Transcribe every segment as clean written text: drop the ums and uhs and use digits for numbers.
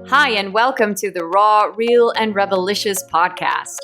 Hi, and welcome to the Raw, Real, and Rebelicious podcast.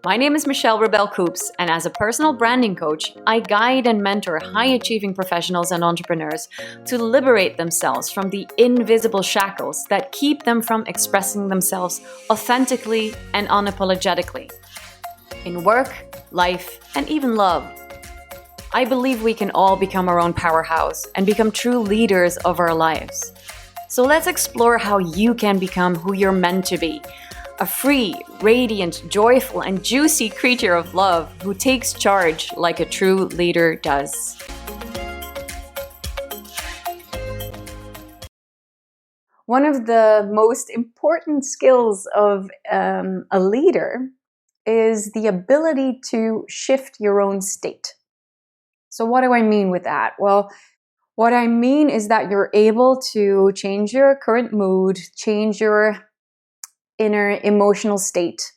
My name is Michelle Rebel Coops, and as a personal branding coach, I guide and mentor high-achieving professionals and entrepreneurs to liberate themselves from the invisible shackles that keep them from expressing themselves authentically and unapologetically in work, life, and even love. I believe we can all become our own powerhouse and become true leaders of our lives. So let's explore how you can become who you're meant to be. A free, radiant, joyful, and juicy creature of love who takes charge like a true leader does. One of the most important skills of a leader is the ability to shift your own state. So what do I mean with that? Well, what I mean is that you're able to change your current mood, change your inner emotional state,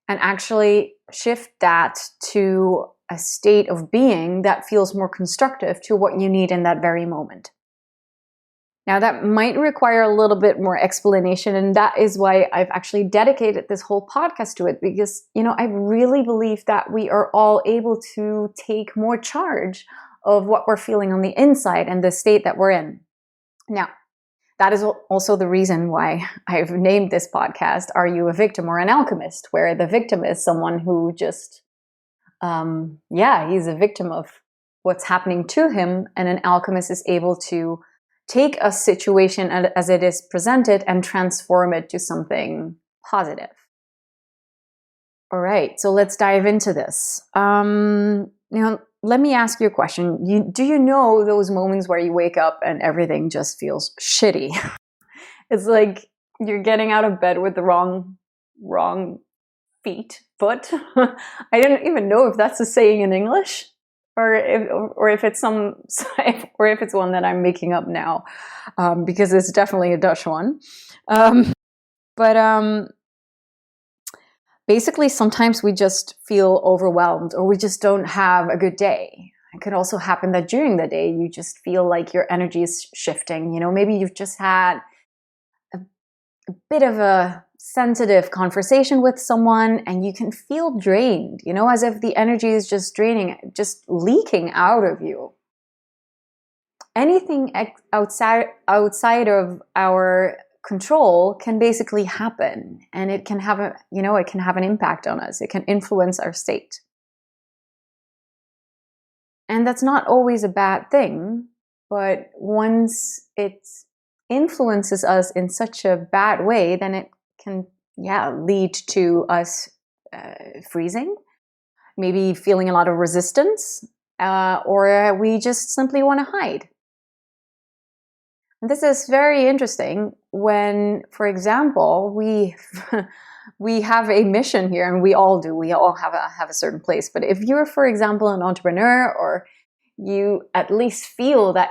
and actually shift that to a state of being that feels more constructive to what you need in that very moment. Now, that might require a little bit more explanation, and that is why I've actually dedicated this whole podcast to it, because, I really believe that we are all able to take more charge of what we're feeling on the inside and the state that we're in. Now, that is also the reason why I've named this podcast, Are You a Victim or an Alchemist? Where the victim is someone who just, he's a victim of what's happening to him, and an alchemist is able to take a situation as it is presented and transform it to something positive. All right, so let's dive into this. Let me ask you a question. Do you know those moments where you wake up and everything just feels shitty? It's like you're getting out of bed with the wrong foot. I don't even know if that's a saying in English, or if it's one that I'm making up now, because it's definitely a Dutch one. Basically, sometimes we just feel overwhelmed, or we just don't have a good day. It could also happen that during the day, you just feel like your energy is shifting. Maybe you've just had a bit of a sensitive conversation with someone, and you can feel drained, as if the energy is just draining, just leaking out of you. Anything outside of our control can basically happen, and it can have an impact on us. It can influence our state. And that's not always a bad thing, but once it influences us in such a bad way, then it can lead to us freezing, maybe feeling a lot of resistance, or we just simply want to hide. This is very interesting when, for example, we have a mission here, and we all do. We all have a certain place. But if you're, for example, an entrepreneur, or you at least feel that,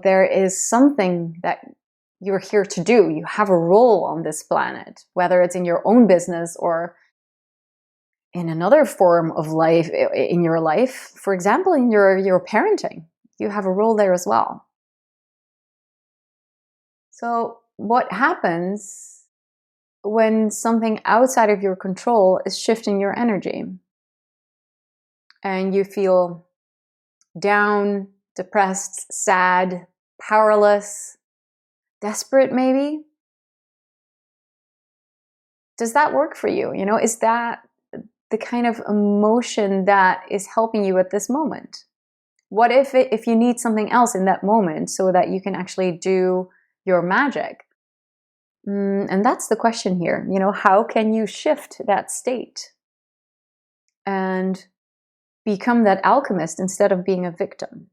there is something that you're here to do, you have a role on this planet, whether it's in your own business or in another form of life, in your life, for example, in your parenting, you have a role there as well. So what happens when something outside of your control is shifting your energy, and you feel down, depressed, sad, powerless, desperate maybe? Does that work for you? Is that the kind of emotion that is helping you at this moment? What if you need something else in that moment so that you can actually do your magic? And that's the question here. How can you shift that state and become that alchemist instead of being a victim?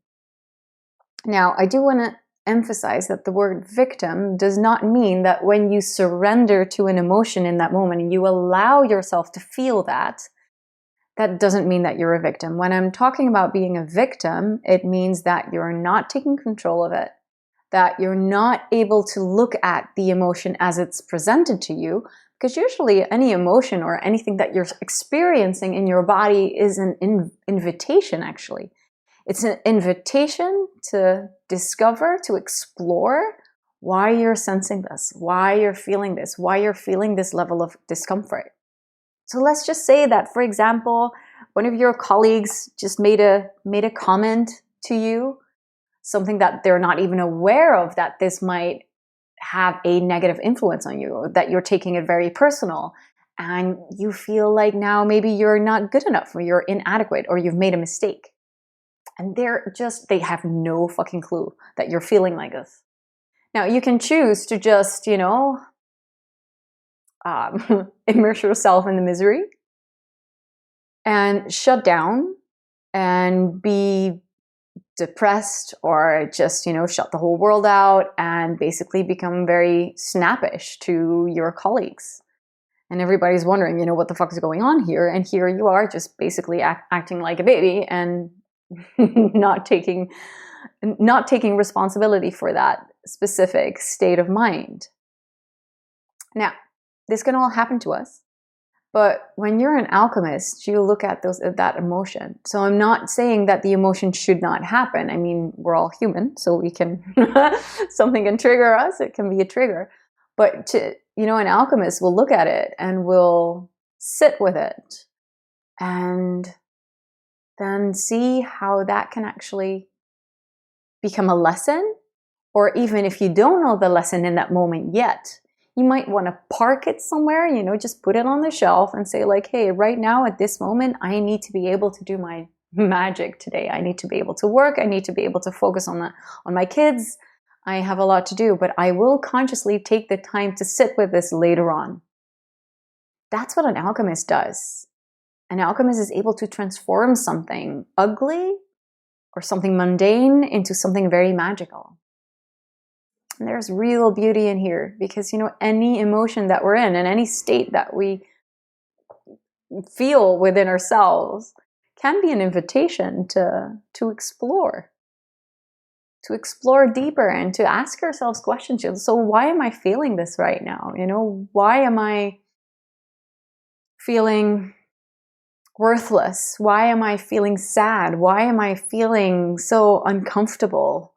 Now, I do want to emphasize that the word victim does not mean that when you surrender to an emotion in that moment and you allow yourself to feel that doesn't mean that you're a victim. When I'm talking about being a victim, it means that you're not taking control of it, that you're not able to look at the emotion as it's presented to you, because usually any emotion or anything that you're experiencing in your body is an invitation, actually. It's an invitation to discover, to explore why you're sensing this, why you're feeling this, why you're feeling this level of discomfort. So let's just say that, for example, one of your colleagues just made a comment to you, something that they're not even aware of, that this might have a negative influence on you, that you're taking it very personal, and you feel like now maybe you're not good enough, or you're inadequate, or you've made a mistake. And they have no fucking clue that you're feeling like this. Now, you can choose to just, immerse yourself in the misery and shut down and be depressed, or just, shut the whole world out and basically become very snappish to your colleagues. And everybody's wondering, what the fuck is going on here? And here you are just basically acting like a baby and not taking responsibility for that specific state of mind. Now, this can all happen to us. But when you're an alchemist, you look at that emotion. So I'm not saying that the emotion should not happen. I mean, we're all human, so we can something can trigger us. It can be a trigger. But an alchemist will look at it and will sit with it and then see how that can actually become a lesson. Or even if you don't know the lesson in that moment yet, you might want to park it somewhere, just put it on the shelf and say like, hey, right now at this moment, I need to be able to do my magic today. I need to be able to work. I need to be able to focus on my kids. I have a lot to do, but I will consciously take the time to sit with this later on. That's what an alchemist does. An alchemist is able to transform something ugly or something mundane into something very magical. And there's real beauty in here, because any emotion that we're in and any state that we feel within ourselves can be an invitation to explore deeper and to ask ourselves questions. So why am I feeling this right now? Why am I feeling worthless? Why am I feeling sad? Why am I feeling so uncomfortable?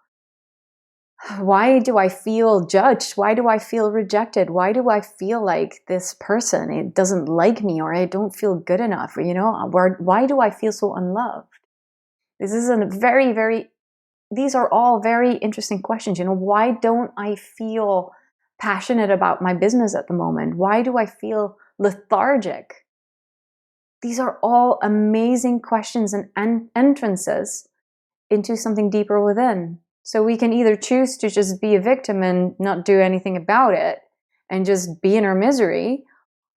Why do I feel judged? Why do I feel rejected? Why do I feel like this person, it doesn't like me, or I don't feel good enough? Or, why do I feel so unloved? This is these are all very interesting questions. Why don't I feel passionate about my business at the moment? Why do I feel lethargic? These are all amazing questions and entrances into something deeper within. So we can either choose to just be a victim and not do anything about it and just be in our misery,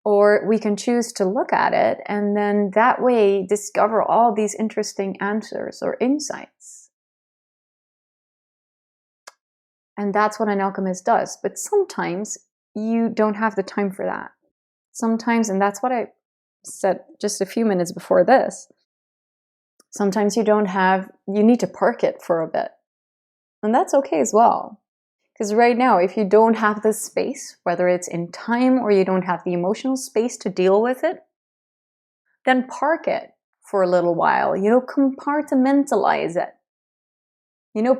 or we can choose to look at it and then that way discover all these interesting answers or insights. And that's what an alchemist does. But sometimes you don't have the time for that. Sometimes, and that's what I said just a few minutes before this, sometimes you need to park it for a bit. And that's okay as well. Because right now, if you don't have this space, whether it's in time or you don't have the emotional space to deal with it, then park it for a little while. Compartmentalize it.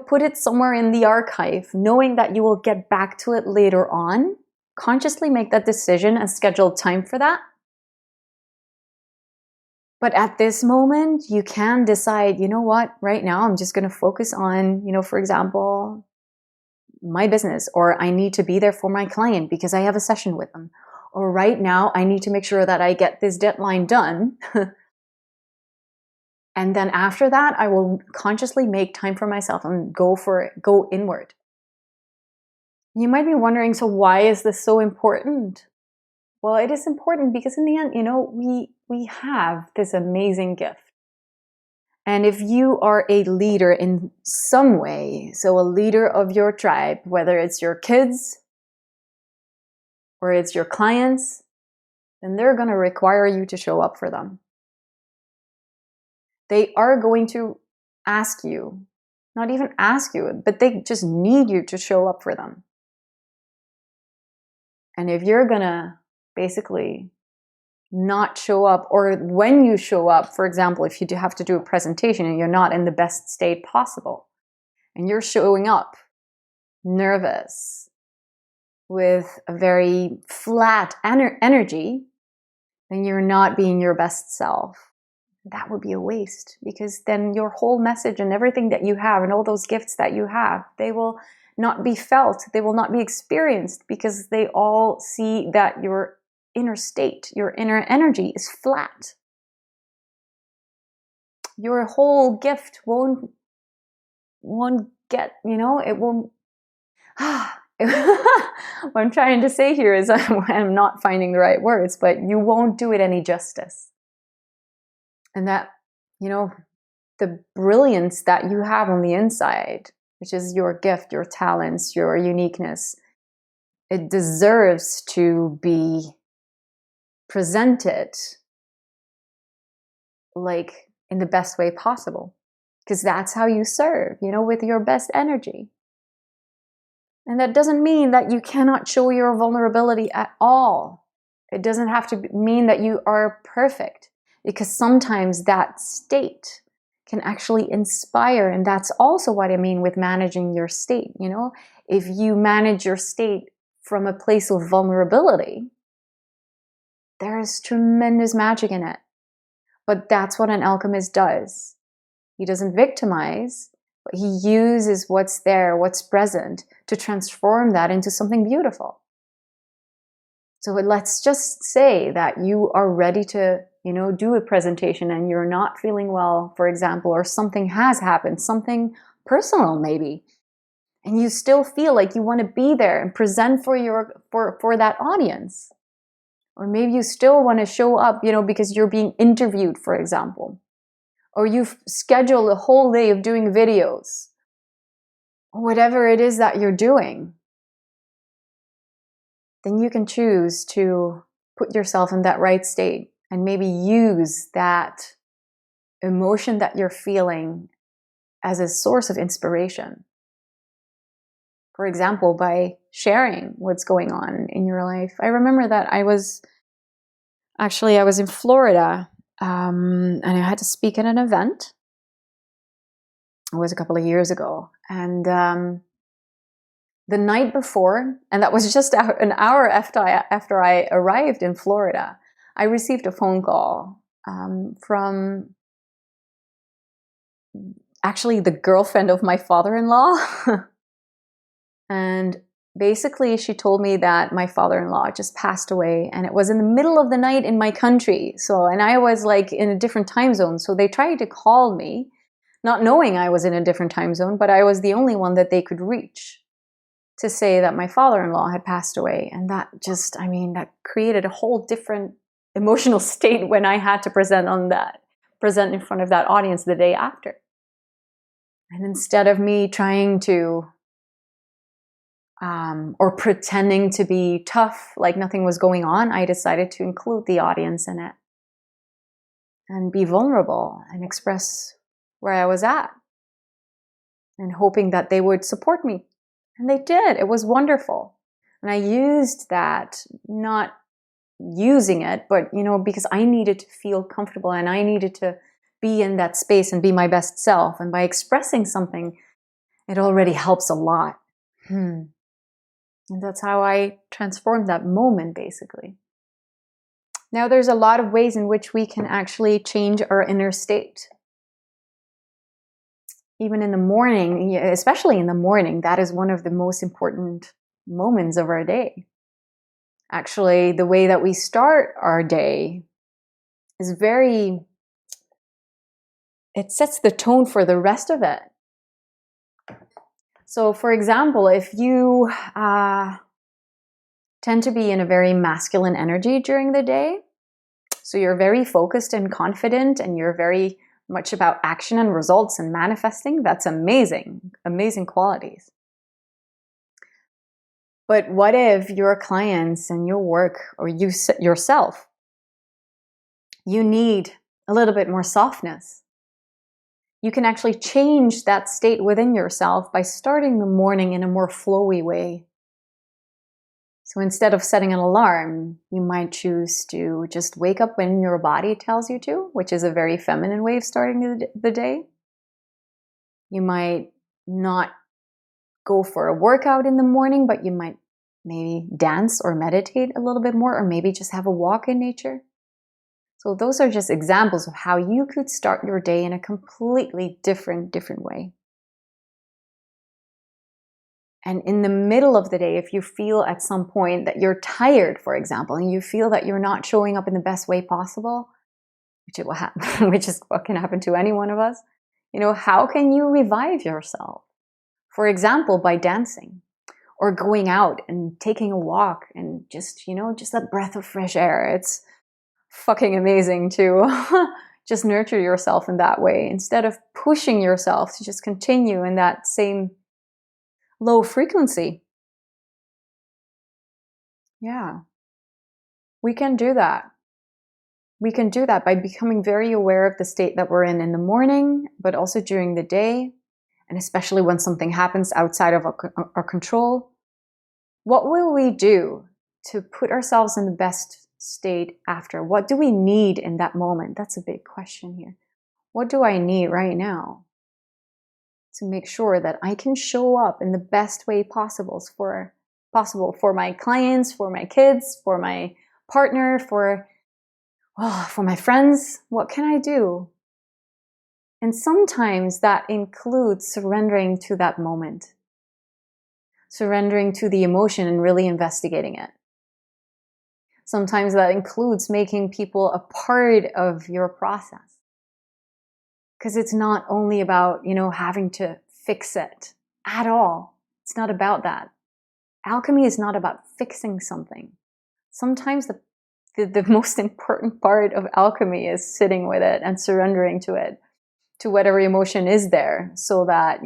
Put it somewhere in the archive, knowing that you will get back to it later on. Consciously make that decision and schedule time for that. But at this moment, you can decide, what, right now I'm just going to focus on, for example, my business, or I need to be there for my client because I have a session with them. Or right now I need to make sure that I get this deadline done. And then after that, I will consciously make time for myself and go inward. You might be wondering, so why is this so important? Well, it is important because in the end, we have this amazing gift. And if you are a leader in some way, so a leader of your tribe, whether it's your kids or it's your clients, then they're going to require you to show up for them. They are going to ask you, not even ask you, but they just need you to show up for them. And if you're going to basically not show up, or when you show up, for example, if you do have to do a presentation and you're not in the best state possible, and you're showing up nervous, with a very flat energy, then you're not being your best self. That would be a waste, because then your whole message and everything that you have and all those gifts that you have, they will not be felt, they will not be experienced, because they all see that your inner state, your inner energy is flat. Your whole gift won't get, it won't. What I'm trying to say here is I'm not finding the right words, but you won't do it any justice. And that, the brilliance that you have on the inside, which is your gift, your talents, your uniqueness, it deserves to be presented like in the best way possible, because that's how you serve, with your best energy. And that doesn't mean that you cannot show your vulnerability at all. It doesn't have to mean that you are perfect, because sometimes that state can actually inspire. And that's also what I mean with managing your state. If you manage your state from a place of vulnerability, there is tremendous magic in it. But that's what an alchemist does. He doesn't victimize, but he uses what's there, what's present, to transform that into something beautiful. So let's just say that you are ready to, do a presentation and you're not feeling well, for example, or something has happened, something personal maybe, and you still feel like you want to be there and present for that audience. Or maybe you still want to show up, because you're being interviewed, for example. Or you've scheduled a whole day of doing videos. Or whatever it is that you're doing. Then you can choose to put yourself in that right state and maybe use that emotion that you're feeling as a source of inspiration. For example, by sharing what's going on in your life. I remember that I was in Florida, and I had to speak at an event. It was a couple of years ago. And the night before, and that was just an hour after I arrived in Florida, I received a phone call from actually the girlfriend of my father-in-law. And basically she told me that my father-in-law just passed away, and it was in the middle of the night in my country. And I was like in a different time zone. So they tried to call me, not knowing I was in a different time zone, but I was the only one that they could reach to say that my father-in-law had passed away. And that that created a whole different emotional state when I had to present in front of that audience the day after. And instead of me trying to or pretending to be tough, like nothing was going on, I decided to include the audience in it and be vulnerable and express where I was at, and hoping that they would support me. And they did. It was wonderful. And I used that, not using it, but, because I needed to feel comfortable and I needed to be in that space and be my best self. And by expressing something, it already helps a lot. And that's how I transformed that moment, basically. Now, there's a lot of ways in which we can actually change our inner state. Even in the morning, especially in the morning, that is one of the most important moments of our day. Actually, the way that we start our day is it sets the tone for the rest of it. So, for example, if you tend to be in a very masculine energy during the day, so you're very focused and confident, and you're very much about action and results and manifesting, that's amazing, amazing qualities. But what if your clients and your work, or you yourself, you need a little bit more softness? You can actually change that state within yourself by starting the morning in a more flowy way. So instead of setting an alarm, you might choose to just wake up when your body tells you to, which is a very feminine way of starting the day. You might not go for a workout in the morning, but you might maybe dance or meditate a little bit more, or maybe just have a walk in nature. So those are just examples of how you could start your day in a completely different way. And in the middle of the day, if you feel at some point that you're tired, for example, and you feel that you're not showing up in the best way possible, which it will happen, which is what can happen to any one of us, how can you revive yourself? For example, by dancing or going out and taking a walk and just that breath of fresh air. It's fucking amazing to just nurture yourself in that way instead of pushing yourself to just continue in that same low frequency. Yeah, we can do that. We can do that by becoming very aware of the state that we're in the morning, but also during the day, and especially when something happens outside of our control. What will we do to put ourselves in the best state after? What do we need in that moment? That's a big question here. What do I need right now to make sure that I can show up in the best way possible for my clients, for my kids, for my partner, for my friends? What can I do? And sometimes that includes surrendering to that moment, surrendering to the emotion and really investigating it. Sometimes that includes making people a part of your process. Because it's not only about, having to fix it at all. It's not about that. Alchemy is not about fixing something. Sometimes the most important part of alchemy is sitting with it and surrendering to it, to whatever emotion is there, so that,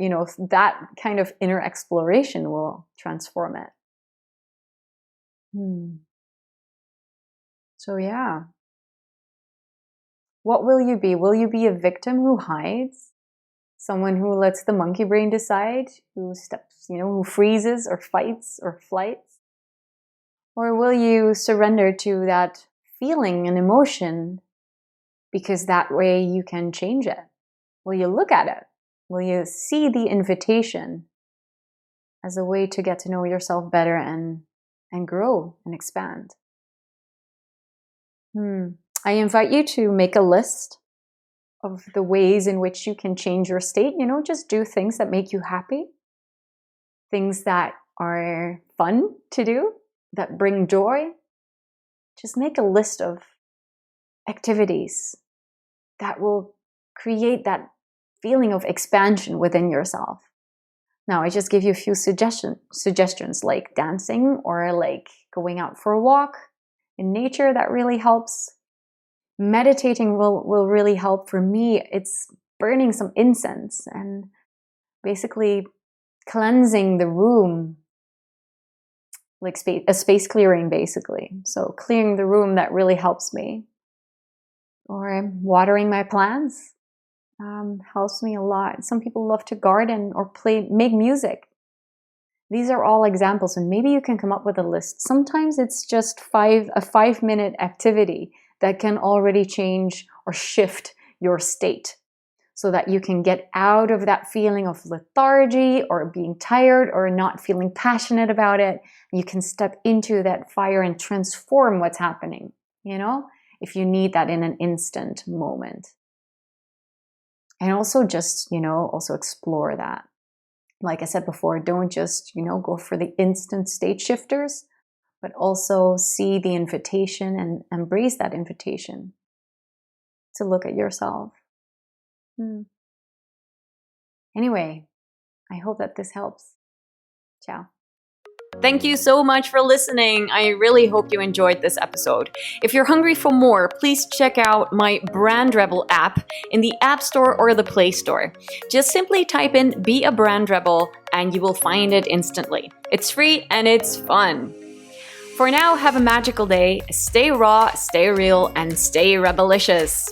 that kind of inner exploration will transform it. So yeah. What will you be? Will you be a victim who hides? Someone who lets the monkey brain decide, who freezes or fights or flights? Or will you surrender to that feeling and emotion because that way you can change it? Will you look at it? Will you see the invitation as a way to get to know yourself better and grow and expand? I invite you to make a list of the ways in which you can change your state. Just do things that make you happy, things that are fun to do, that bring joy. Just make a list of activities that will create that feeling of expansion within yourself. Now, I just give you a few suggestions like dancing or like going out for a walk in nature. That really helps. Meditating will really help. For me, it's burning some incense and basically cleansing the room, like a space clearing basically. So clearing the room, that really helps me. Or watering my plants helps me a lot. Some people love to garden or make music. These are all examples, and maybe you can come up with a list. Sometimes it's just a 5-minute activity that can already change or shift your state so that you can get out of that feeling of lethargy or being tired or not feeling passionate about it. You can step into that fire and transform what's happening, if you need that in an instant moment. And also just, also explore that. Like I said before, don't just, go for the instant state shifters, but also see the invitation and embrace that invitation to look at yourself. Anyway, I hope that this helps. Ciao. Thank you so much for listening. I really hope you enjoyed this episode. If you're hungry for more, please check out my Brand Rebel app in the App Store or the Play Store. Just simply type in Be a Brand Rebel and you will find it instantly. It's free and it's fun. For now, have a magical day. Stay raw, stay real, and stay rebelicious.